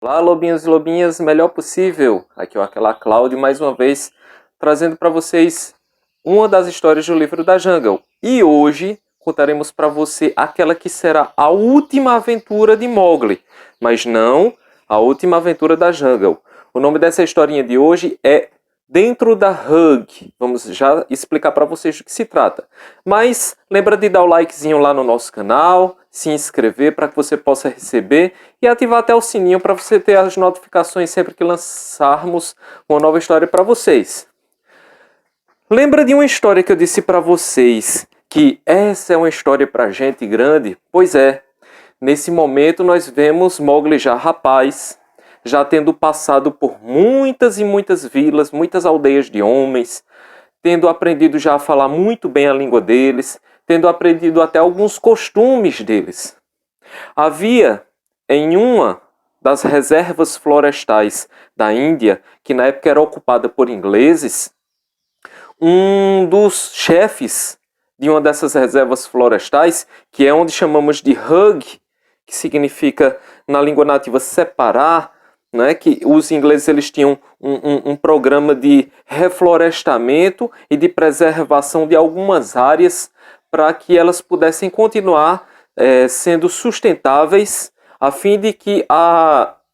Olá, lobinhos e lobinhas, melhor possível. Aqui é o Aquela Cláudio, mais uma vez, trazendo para vocês uma das histórias do livro da Jungle. E hoje contaremos para você aquela que será a última aventura de Mowgli, mas não a última aventura da Jungle. O nome dessa historinha de hoje é Dentro da Hug. Vamos já explicar para vocês do que se trata. Mas lembra de dar o likezinho lá no nosso canal, se inscrever para que você possa receber e ativar até o sininho para você ter as notificações sempre que lançarmos uma nova história para vocês. Lembra de uma história que eu disse para vocês que essa é uma história para gente grande? Pois é, nesse momento nós vemos Mowgli já rapaz, já tendo passado por muitas e muitas vilas, muitas aldeias de homens, tendo aprendido já a falar muito bem a língua deles, tendo aprendido até alguns costumes deles. Havia em uma das reservas florestais da Índia, que na época era ocupada por ingleses, um dos chefes de uma dessas reservas florestais, que é onde chamamos de Hug, que significa na língua nativa separar, né, que os ingleses eles tinham um programa de reflorestamento e de preservação de algumas áreas para que elas pudessem continuar sendo sustentáveis, a fim de que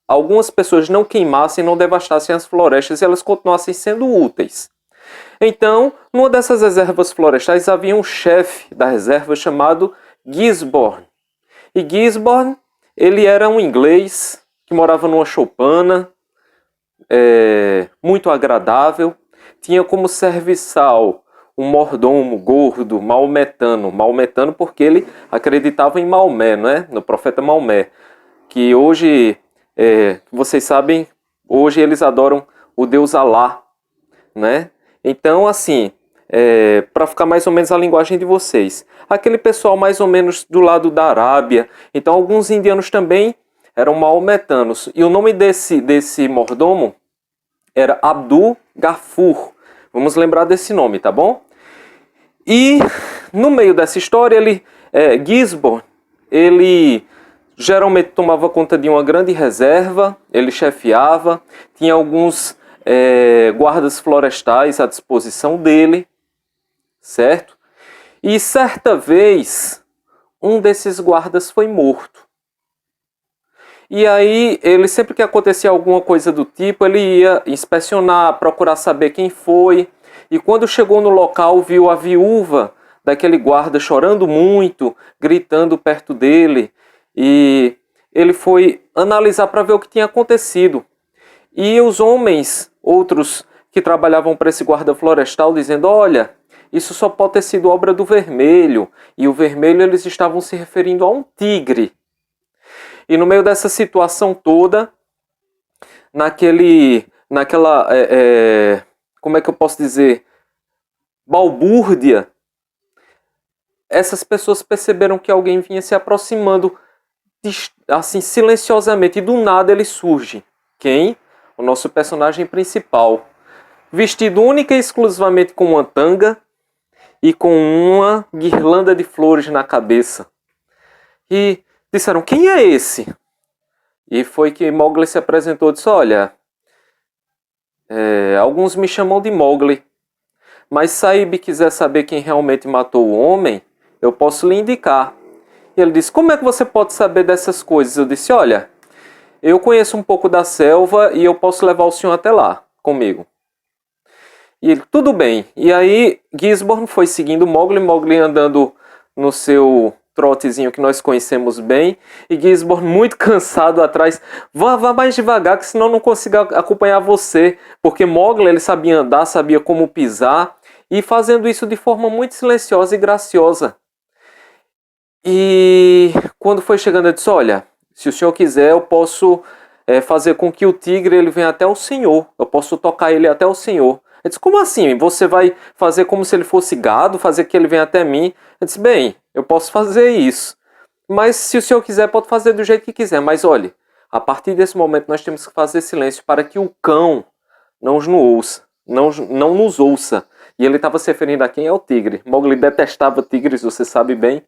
algumas pessoas não queimassem, não devastassem as florestas e elas continuassem sendo úteis. Então, numa dessas reservas florestais havia um chefe da reserva chamado Gisborne. E Gisborne, ele era um inglês que morava numa choupana, muito agradável, tinha como serviçal um mordomo gordo, maometano porque ele acreditava em Maomé, né? No profeta Maomé, que hoje, vocês sabem, hoje eles adoram o deus Alá, né? Então, assim, para ficar mais ou menos a linguagem de vocês, aquele pessoal mais ou menos do lado da Arábia, então alguns indianos também eram maometanos. E o nome desse mordomo era Abdul Gafur. Vamos lembrar desse nome, tá bom? E no meio dessa história, Gisborne, ele geralmente tomava conta de uma grande reserva, ele chefiava, tinha alguns guardas florestais à disposição dele, certo? E certa vez, um desses guardas foi morto. E aí, ele sempre que acontecia alguma coisa do tipo, ele ia inspecionar, procurar saber quem foi. E quando chegou no local, viu a viúva daquele guarda chorando muito, gritando perto dele. E ele foi analisar para ver o que tinha acontecido. E os homens, outros que trabalhavam para esse guarda florestal, dizendo, olha, isso só pode ter sido obra do Vermelho. E o Vermelho eles estavam se referindo a um tigre. E no meio dessa situação toda, naquela, como é que eu posso dizer, balbúrdia, essas pessoas perceberam que alguém vinha se aproximando, assim, silenciosamente, e do nada ele surge. Quem? O nosso personagem principal, vestido única e exclusivamente com uma tanga e com uma guirlanda de flores na cabeça. E disseram, quem é esse? E foi que Mowgli se apresentou e disse, olha, alguns me chamam de Mowgli, mas se Sahib quiser saber quem realmente matou o homem, eu posso lhe indicar. E ele disse, como é que você pode saber dessas coisas? Eu disse, olha, eu conheço um pouco da selva e eu posso levar o senhor até lá, comigo. E ele, tudo bem. E aí Gisborne foi seguindo Mowgli andando no seu trotezinho que nós conhecemos bem, e Gisborne muito cansado atrás, vá mais devagar que senão eu não consigo acompanhar você, porque Mowgli ele sabia andar, sabia como pisar, e fazendo isso de forma muito silenciosa e graciosa. E quando foi chegando, eu disse, olha, se o senhor quiser, eu posso fazer com que o tigre ele venha até o senhor, eu posso tocar ele até o senhor. Ele disse, como assim? Você vai fazer como se ele fosse gado, fazer que ele venha até mim? Eu disse, bem, eu posso fazer isso. Mas se o senhor quiser, pode fazer do jeito que quiser. Mas olhe, a partir desse momento nós temos que fazer silêncio para que o cão não nos ouça. E ele estava se referindo a quem? É o tigre. Mowgli detestava tigres, você sabe bem.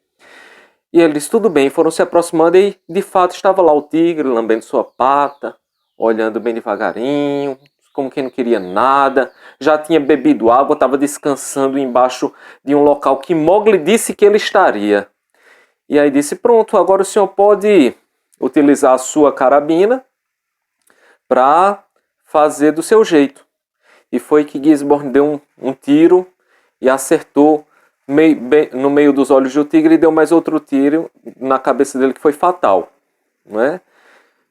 E ele disse, tudo bem, foram se aproximando e de fato estava lá o tigre, lambendo sua pata, olhando bem devagarinho, como quem não queria nada. Já tinha bebido água, estava descansando embaixo de um local que Mowgli disse que ele estaria. E aí disse, pronto, agora o senhor pode utilizar a sua carabina para fazer do seu jeito. E foi que Gisborne deu um tiro e acertou no meio dos olhos do tigre e deu mais outro tiro na cabeça dele que foi fatal. Não é?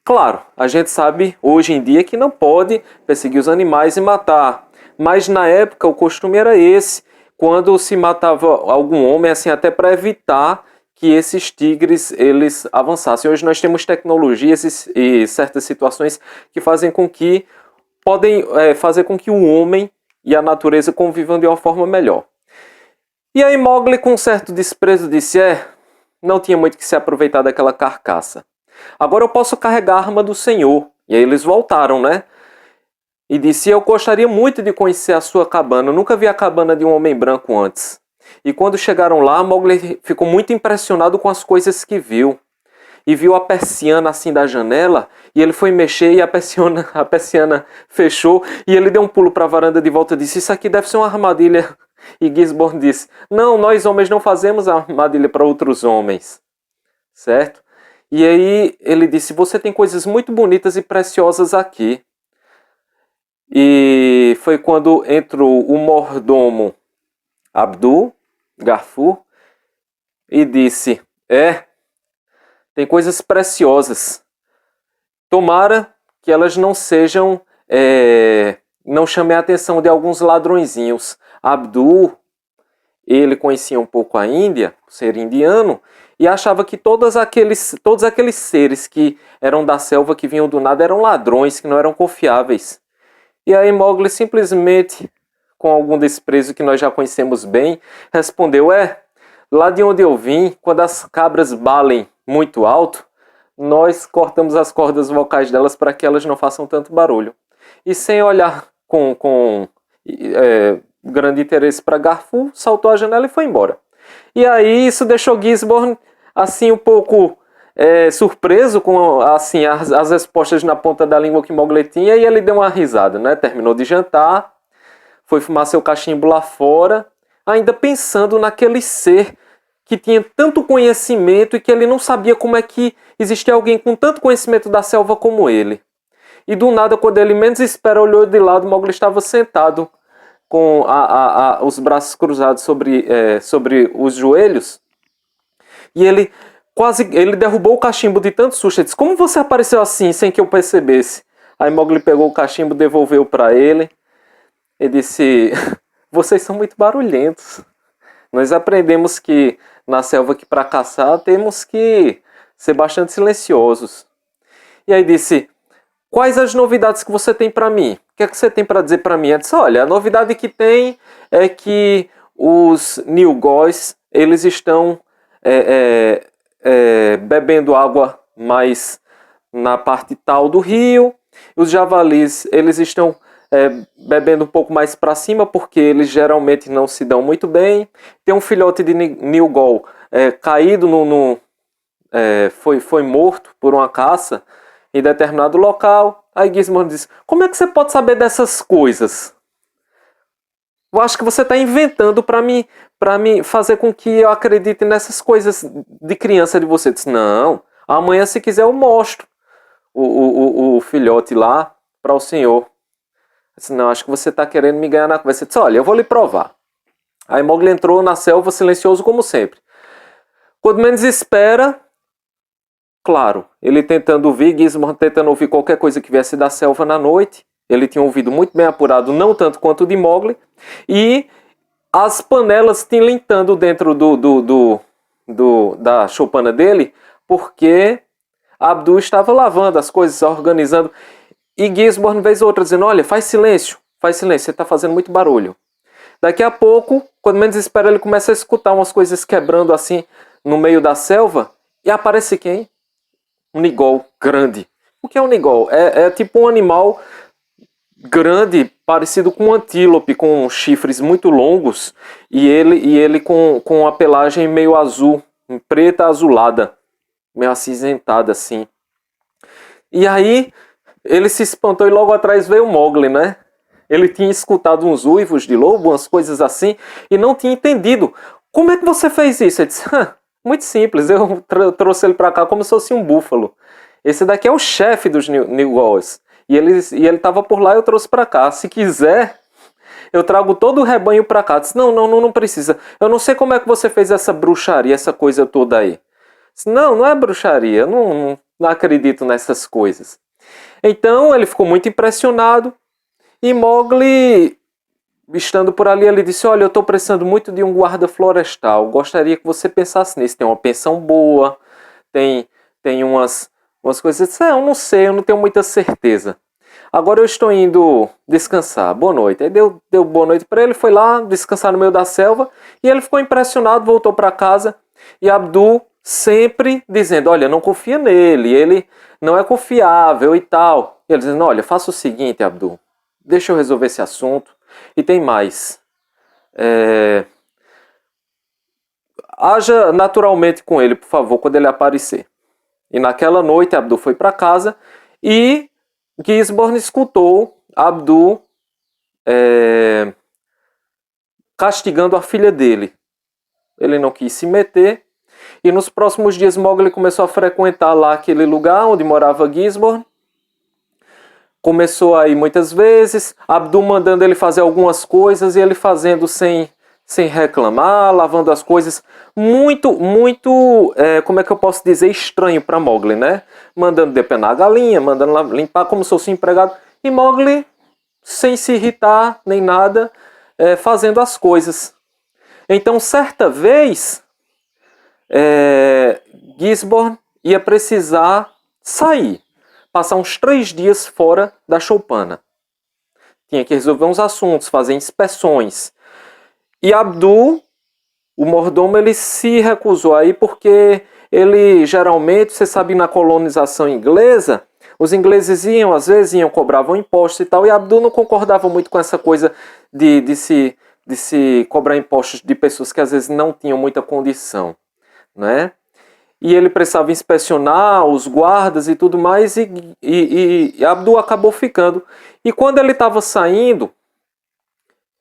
Claro, a gente sabe hoje em dia que não pode perseguir os animais e matar. Mas na época o costume era esse. Quando se matava algum homem, assim, até para evitar que esses tigres eles avançassem. Hoje nós temos tecnologias e certas situações que fazem com que podem fazer com que o homem e a natureza convivam de uma forma melhor. E aí Mowgli, com um certo desprezo, disse, não tinha muito que se aproveitar daquela carcaça. Agora eu posso carregar a arma do Senhor. E aí eles voltaram, né? E disse, eu gostaria muito de conhecer a sua cabana. Eu nunca vi a cabana de um homem branco antes. E quando chegaram lá, Mowgli ficou muito impressionado com as coisas que viu. E viu a persiana assim da janela, e ele foi mexer e a persiana fechou, e ele deu um pulo para a varanda de volta e disse, isso aqui deve ser uma armadilha. E Gisborne disse, não, nós homens não fazemos armadilha para outros homens. Certo? E aí ele disse, você tem coisas muito bonitas e preciosas aqui. E foi quando entrou o mordomo Abdul Garfur e disse, tem coisas preciosas. Tomara que elas não sejam, não chamem a atenção de alguns ladrõezinhos. Abdul, ele conhecia um pouco a Índia, ser indiano, e achava que todos aqueles seres que eram da selva, que vinham do nada, eram ladrões, que não eram confiáveis. E aí Mowgli simplesmente, com algum desprezo que nós já conhecemos bem, respondeu, lá de onde eu vim, quando as cabras balem muito alto, nós cortamos as cordas vocais delas para que elas não façam tanto barulho. E sem olhar com grande interesse para Garfur, saltou a janela e foi embora. E aí isso deixou Gisborne assim um pouco surpreso com assim, as respostas na ponta da língua que Mowgli tinha, e ele deu uma risada, né? Terminou de jantar, foi fumar seu cachimbo lá fora, ainda pensando naquele ser que tinha tanto conhecimento e que ele não sabia como é que existia alguém com tanto conhecimento da selva como ele. E do nada, quando ele menos espera, olhou de lado, Mowgli estava sentado com os braços cruzados sobre os joelhos, e ele derrubou o cachimbo de tanto susto. Ele disse, como você apareceu assim, sem que eu percebesse? Aí Mowgli pegou o cachimbo, devolveu para ele e disse, vocês são muito barulhentos. Nós aprendemos que na selva que para caçar temos que ser bastante silenciosos. E aí disse, quais as novidades que você tem para mim? O que é que você tem para dizer para mim? Eu disse, olha, a novidade que tem é que os Nilgóis, eles estão bebendo água mais na parte tal do rio. Os javalis, eles estão bebendo um pouco mais para cima, porque eles geralmente não se dão muito bem. Tem um filhote de Nilgol caído foi morto por uma caça em determinado local. Aí Gisborne diz, como é que você pode saber dessas coisas? Eu acho que você está inventando para me fazer com que eu acredite nessas coisas de criança de você. Eu disse, não, amanhã se quiser eu mostro o filhote lá para o senhor. Eu disse, não, acho que você está querendo me ganhar na conversa. Eu disse, olha, eu vou lhe provar. Aí Mowgli entrou na selva silencioso como sempre. Quando menos espera, claro, ele tentando ouvir, Gisborne tentando ouvir qualquer coisa que viesse da selva na noite. Ele tinha um ouvido muito bem apurado, não tanto quanto o de Mowgli. E as panelas tilintando dentro da choupana dele, porque Abdul estava lavando as coisas, organizando. E Gisborne, vez ou outra, dizendo, olha, faz silêncio, você está fazendo muito barulho. Daqui a pouco, quando menos espera, ele começa a escutar umas coisas quebrando assim no meio da selva. E aparece quem? Um Nigol grande. O que é um Nigol? É tipo um animal grande, parecido com um antílope, com chifres muito longos, e ele com a pelagem meio azul, preta azulada, meio acinzentada assim. E aí ele se espantou e logo atrás veio o Mowgli, né? Ele tinha escutado uns uivos de lobo, umas coisas assim, e não tinha entendido. Como é que você fez isso? Ele disse, muito simples, eu trouxe ele para cá como se fosse um búfalo. Esse daqui é o chefe dos Nilgoes. E ele estava por lá e eu trouxe para cá. Se quiser, eu trago todo o rebanho para cá. Disse, não precisa. Eu não sei como é que você fez essa bruxaria, essa coisa toda aí. Disse, não é bruxaria. Eu não acredito nessas coisas. Então ele ficou muito impressionado. E Mowgli, estando por ali, ele disse, olha, eu estou precisando muito de um guarda florestal. Gostaria que você pensasse nisso. Tem uma pensão boa, tem umas coisas. Disse, eu não sei, eu não tenho muita certeza. Agora eu estou indo descansar. Boa noite. Aí deu boa noite para ele, foi lá descansar no meio da selva. E ele ficou impressionado, voltou para casa. E Abdu sempre dizendo, olha, não confia nele, ele não é confiável e tal. E ele dizendo, olha, faça o seguinte, Abdu. Deixa eu resolver esse assunto. E tem mais. Haja naturalmente com ele, por favor, quando ele aparecer. E naquela noite, Abdu foi para casa e Gisborne escutou Abdu castigando a filha dele. Ele não quis se meter. E nos próximos dias, Mowgli começou a frequentar lá aquele lugar onde morava Gisborne. Começou a ir muitas vezes, Abdu mandando ele fazer algumas coisas e ele fazendo sem reclamar, lavando as coisas. Muito, como é que eu posso dizer, estranho para Mowgli, né? Mandando depenar a galinha, mandando limpar como se fosse um empregado. E Mowgli, sem se irritar nem nada, fazendo as coisas. Então, certa vez, Gisborne ia precisar sair. Passar uns 3 dias fora da choupana. Tinha que resolver uns assuntos, fazer inspeções. E Abdu, o mordomo, ele se recusou aí porque ele geralmente, você sabe, na colonização inglesa, os ingleses às vezes cobravam impostos e tal, e Abdu não concordava muito com essa coisa de se cobrar impostos de pessoas que às vezes não tinham muita condição, né? E ele precisava inspecionar os guardas e tudo mais, e Abdu acabou ficando. E quando ele estava saindo,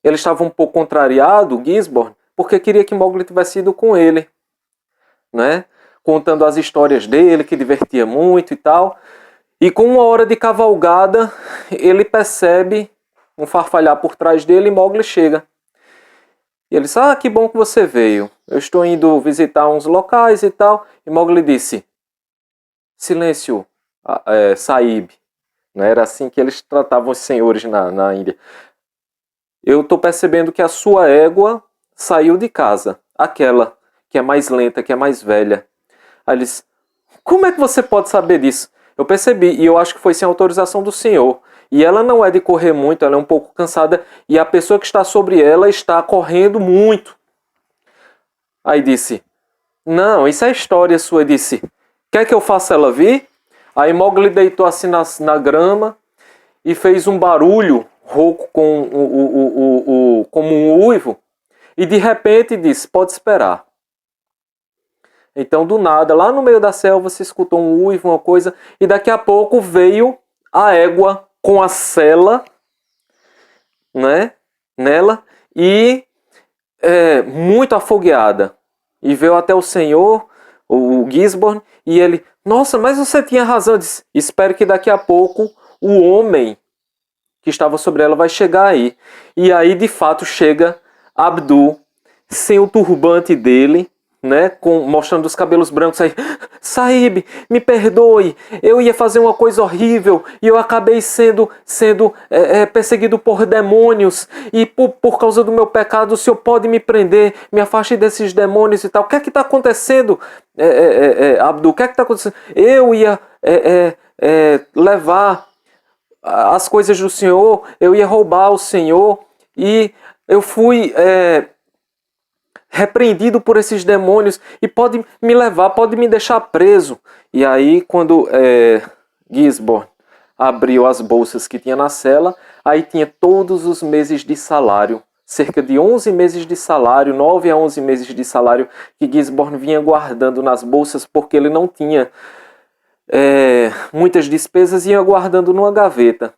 ele estava um pouco contrariado, Gisborne, porque queria que Mowgli tivesse ido com ele, né? Contando as histórias dele, que divertia muito e tal. E com 1 hora de cavalgada, ele percebe um farfalhar por trás dele e Mowgli chega. E ele disse, que bom que você veio. Eu estou indo visitar uns locais e tal. E Mowgli disse, silêncio, Sahib. Não era assim que eles tratavam os senhores na Índia. Eu estou percebendo que a sua égua saiu de casa. Aquela que é mais lenta, que é mais velha. Aí ele disse, como é que você pode saber disso? Eu percebi, e eu acho que foi sem autorização do senhor. E ela não é de correr muito, ela é um pouco cansada. E a pessoa que está sobre ela está correndo muito. Aí disse, não, isso é história sua. Ele disse, quer que eu faça ela vir? Aí Mowgli deitou assim na grama e fez um barulho rouco como um uivo. E de repente disse, pode esperar. Então do nada, lá no meio da selva se escutou um uivo, uma coisa. E daqui a pouco veio a égua com a sela, né, nela, e muito afogueada. E veio até o senhor, o Gisborne, e ele, nossa, mas você tinha razão. Disse, espero que daqui a pouco o homem que estava sobre ela vai chegar aí. E aí, de fato, chega Abdu, sem o turbante dele, né, mostrando os cabelos brancos aí. Sahib, me perdoe, eu ia fazer uma coisa horrível e eu acabei sendo perseguido por demônios e por causa do meu pecado o senhor pode me prender, me afaste desses demônios e tal. O que é que está acontecendo, Abdu? O que é que está acontecendo? Eu ia levar as coisas do senhor, eu ia roubar o senhor e eu fui repreendido por esses demônios e pode me levar, pode me deixar preso. E aí quando Gisborne abriu as bolsas que tinha na cela, aí tinha todos os meses de salário, cerca de 11 meses de salário, 9 a 11 meses de salário que Gisborne vinha guardando nas bolsas porque ele não tinha muitas despesas e ia guardando numa gaveta.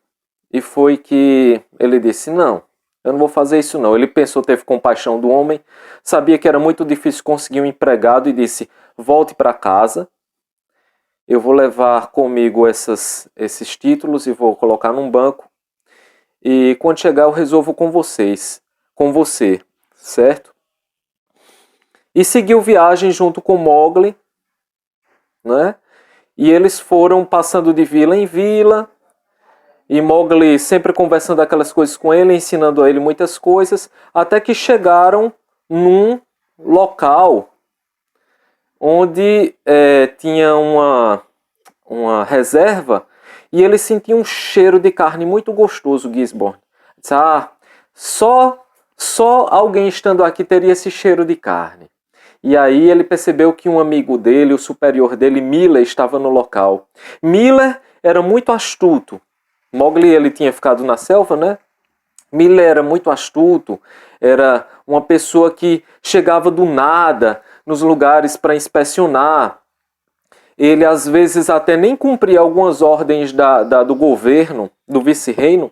E foi que ele disse, não, eu não vou fazer isso não. Ele pensou, teve compaixão do homem, sabia que era muito difícil conseguir um empregado e disse, volte para casa, eu vou levar comigo esses títulos e vou colocar num banco. E quando chegar eu resolvo com você, certo? E seguiu viagem junto com Mowgli, né? E eles foram passando de vila em vila, e Mowgli sempre conversando aquelas coisas com ele, ensinando a ele muitas coisas, até que chegaram num local onde tinha uma reserva, e ele sentia um cheiro de carne muito gostoso, Gisborne. Disse, só alguém estando aqui teria esse cheiro de carne. E aí ele percebeu que um amigo dele, o superior dele, Miller, estava no local. Miller era muito astuto. Mowgli, ele tinha ficado na selva, né? Miller era muito astuto, era uma pessoa que chegava do nada nos lugares para inspecionar. Ele às vezes até nem cumpria algumas ordens do governo, do vice-reino,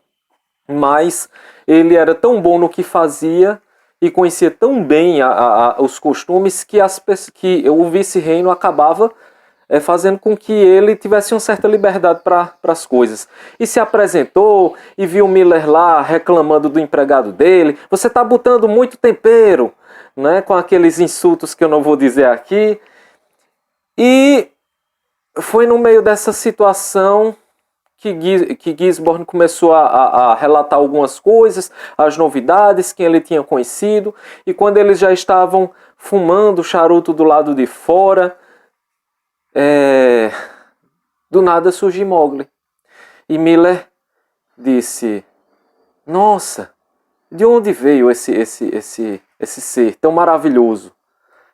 mas ele era tão bom no que fazia e conhecia tão bem os costumes que o vice-reino acabava fazendo com que ele tivesse uma certa liberdade para as coisas. E se apresentou e viu Miller lá reclamando do empregado dele. Você está botando muito tempero, né? Com aqueles insultos que eu não vou dizer aqui. E foi no meio dessa situação que Gisborne começou a relatar algumas coisas, as novidades, quem ele tinha conhecido. E quando eles já estavam fumando charuto do lado de fora, do nada surgiu Mowgli. E Miller disse, nossa, de onde veio esse ser tão maravilhoso?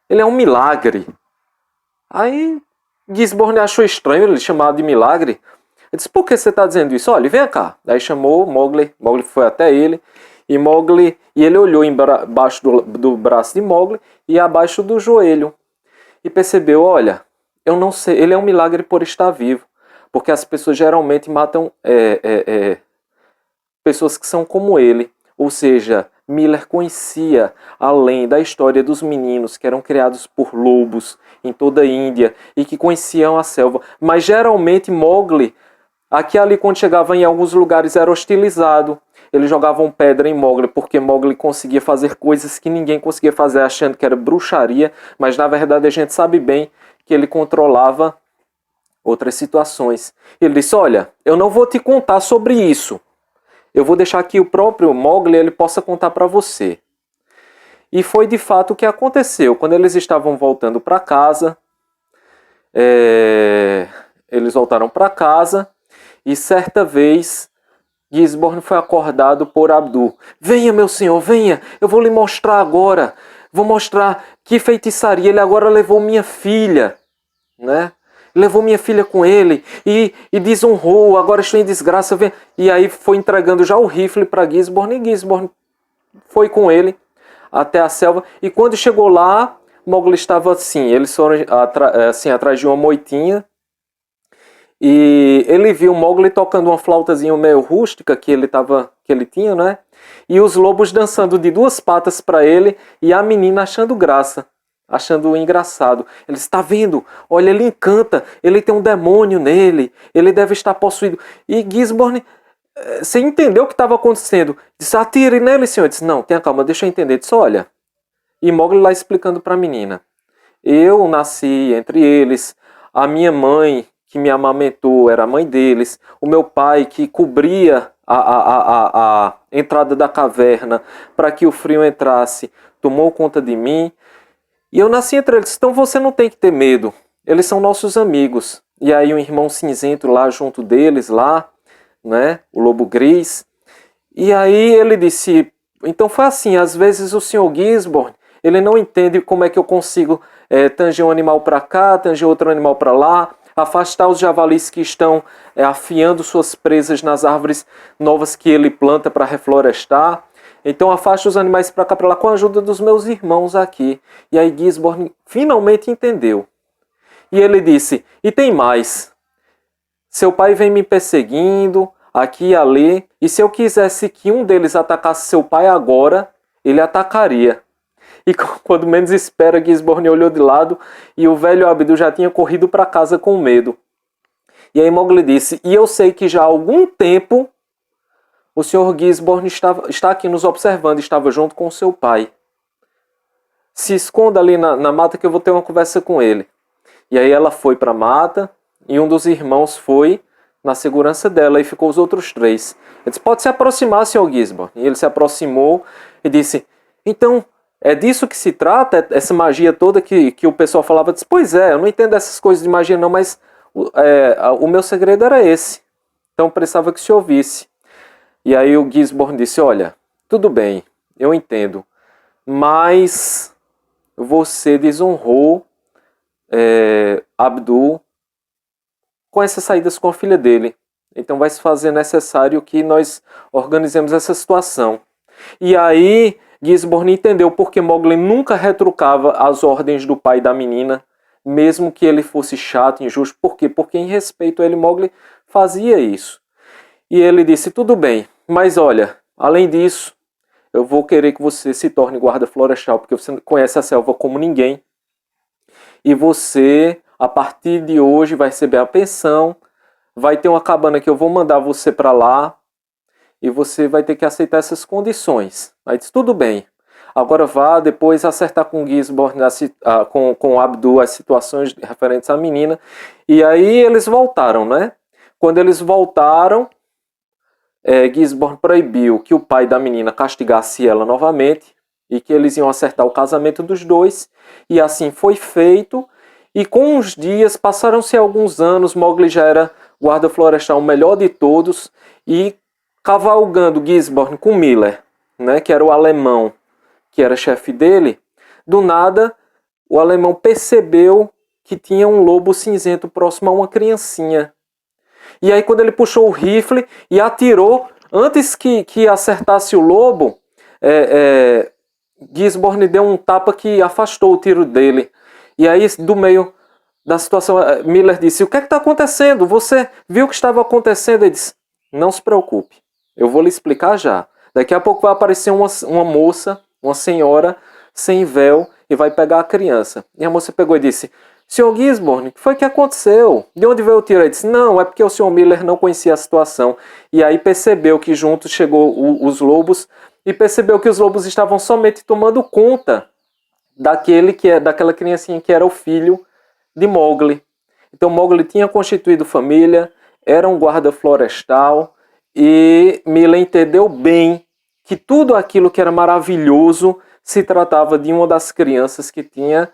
Ele é um milagre. Aí Gisborne achou estranho ele chamado de milagre. Ele disse, por que você está dizendo isso? Olha, vem cá. Aí chamou Mowgli. Mowgli foi até ele. E ele olhou embaixo do braço de Mowgli e abaixo do joelho. E percebeu, olha, eu não sei, ele é um milagre por estar vivo. Porque as pessoas geralmente matam pessoas que são como ele. Ou seja, Miller conhecia, além da história dos meninos que eram criados por lobos em toda a Índia e que conheciam a selva. Mas geralmente Mowgli, aqui e ali quando chegava em alguns lugares era hostilizado. Eles jogavam pedra em Mowgli porque Mowgli conseguia fazer coisas que ninguém conseguia fazer achando que era bruxaria. Mas na verdade a gente sabe bem que ele controlava outras situações. Ele disse, olha, eu não vou te contar sobre isso. Eu vou deixar que o próprio Mowgli ele possa contar para você. E foi de fato o que aconteceu. Quando eles estavam voltando para casa, eles voltaram para casa e certa vez Gisborne foi acordado por Abdu. Venha, meu senhor, venha, eu vou lhe mostrar agora. Vou mostrar que feitiçaria. Ele agora levou minha filha, né? Levou minha filha com ele e desonrou, agora estou em desgraça. E aí foi entregando já o rifle para Gisborne e Gisborne foi com ele até a selva. E quando chegou lá, Mowgli estava assim, eles foram atrás de uma moitinha e ele viu Mowgli tocando uma flautazinha meio rústica que ele tinha, né? E os lobos dançando de duas patas para ele e a menina achando graça. Achando engraçado. Ele está vendo? Olha, ele encanta. Ele tem um demônio nele. Ele deve estar possuído. E Gisborne, você entendeu o que estava acontecendo? Disse, atire nele, senhor. Disse, não, tenha calma, deixa eu entender. Disse, olha. E Mowgli lá explicando para a menina. Eu nasci entre eles. A minha mãe, que me amamentou, era a mãe deles. O meu pai, que cobria a entrada da caverna para que o frio entrasse, tomou conta de mim. E eu nasci entre eles, então você não tem que ter medo. Eles são nossos amigos. E aí um irmão cinzento lá junto deles, lá, né? O lobo gris. E aí ele disse, então foi assim, às vezes o senhor Gisborne, ele não entende como é que eu consigo tanger um animal para cá, tanger outro animal para lá, afastar os javalis que estão afiando suas presas nas árvores novas que ele planta para reflorestar. Então afaste os animais para cá, para lá, com a ajuda dos meus irmãos aqui. E aí Gisborne finalmente entendeu. E ele disse, e tem mais. seu pai vem me perseguindo aqui e ali, e se eu quisesse que um deles atacasse seu pai agora, ele atacaria. E quando menos espera, Gisborne olhou de lado e o velho Abdu já tinha corrido para casa com medo. E aí Mowgli disse, e eu sei que já há algum tempo o Sr. Gisborne está aqui nos observando, estava junto com seu pai. Se esconda ali na mata que eu vou ter uma conversa com ele. E aí ela foi para a mata e um dos irmãos foi na segurança dela e ficou os outros 3. Ele disse, pode se aproximar, Sr. Gisborne. E ele se aproximou e disse, então, é disso que se trata? Essa magia toda que o pessoal falava? Disse, pois é, eu não entendo essas coisas de magia não, mas o meu segredo era esse. Então precisava que se ouvisse. E aí o Gisborne disse, olha, tudo bem, eu entendo, mas você desonrou Abdu com essas saídas com a filha dele. Então vai se fazer necessário que nós organizemos essa situação. E aí Gisborne entendeu porque Mowgli nunca retrucava as ordens do pai da menina, mesmo que ele fosse chato, injusto. Por quê? Porque em respeito a ele, Mowgli fazia isso. E ele disse, tudo bem, mas olha, além disso, eu vou querer que você se torne guarda florestal, porque você conhece a selva como ninguém. E você, a partir de hoje, vai receber a pensão, vai ter uma cabana que eu vou mandar você para lá, e você vai ter que aceitar essas condições. Aí disse, tudo bem, agora vá depois acertar com Gisborne, com Abdu, as situações referentes à menina. E aí eles voltaram, né? Quando eles voltaram, Gisborne proibiu que o pai da menina castigasse ela novamente e que eles iam acertar o casamento dos dois, e assim foi feito. E com uns dias, passaram-se alguns anos, Mowgli já era guarda florestal o melhor de todos, e cavalgando Gisborne com Miller, né, que era o alemão, que era chefe dele, do nada o alemão percebeu que tinha um lobo cinzento próximo a uma criancinha. E aí quando ele puxou o rifle e atirou, antes que acertasse o lobo, Gisborne deu um tapa que afastou o tiro dele. E aí, do meio da situação, Miller disse, o que é que está acontecendo? Você viu o que estava acontecendo? Ele disse, não se preocupe, eu vou lhe explicar já. Daqui a pouco vai aparecer uma moça, uma senhora, sem véu, e vai pegar a criança. E a moça pegou e disse, Sr. Gisborne, o que foi que aconteceu? De onde veio o tiro? Ele disse, não, é porque o Sr. Miller não conhecia a situação. E aí percebeu que junto chegou os lobos, e percebeu que os lobos estavam somente tomando conta daquela criancinha que era o filho de Mowgli. Então Mowgli tinha constituído família, era um guarda florestal, e Miller entendeu bem que tudo aquilo que era maravilhoso se tratava de uma das crianças que tinha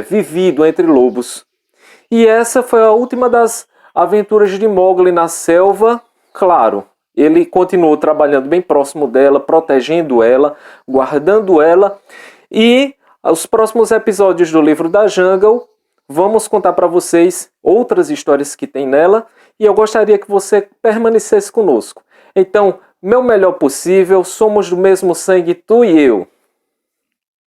vivido entre lobos. E essa foi a última das aventuras de Mowgli na selva. Claro, ele continuou trabalhando bem próximo dela, protegendo ela, guardando ela. E os próximos episódios do livro da Jungle, vamos contar para vocês outras histórias que tem nela. E eu gostaria que você permanecesse conosco. Então, meu melhor possível, somos do mesmo sangue, tu e eu.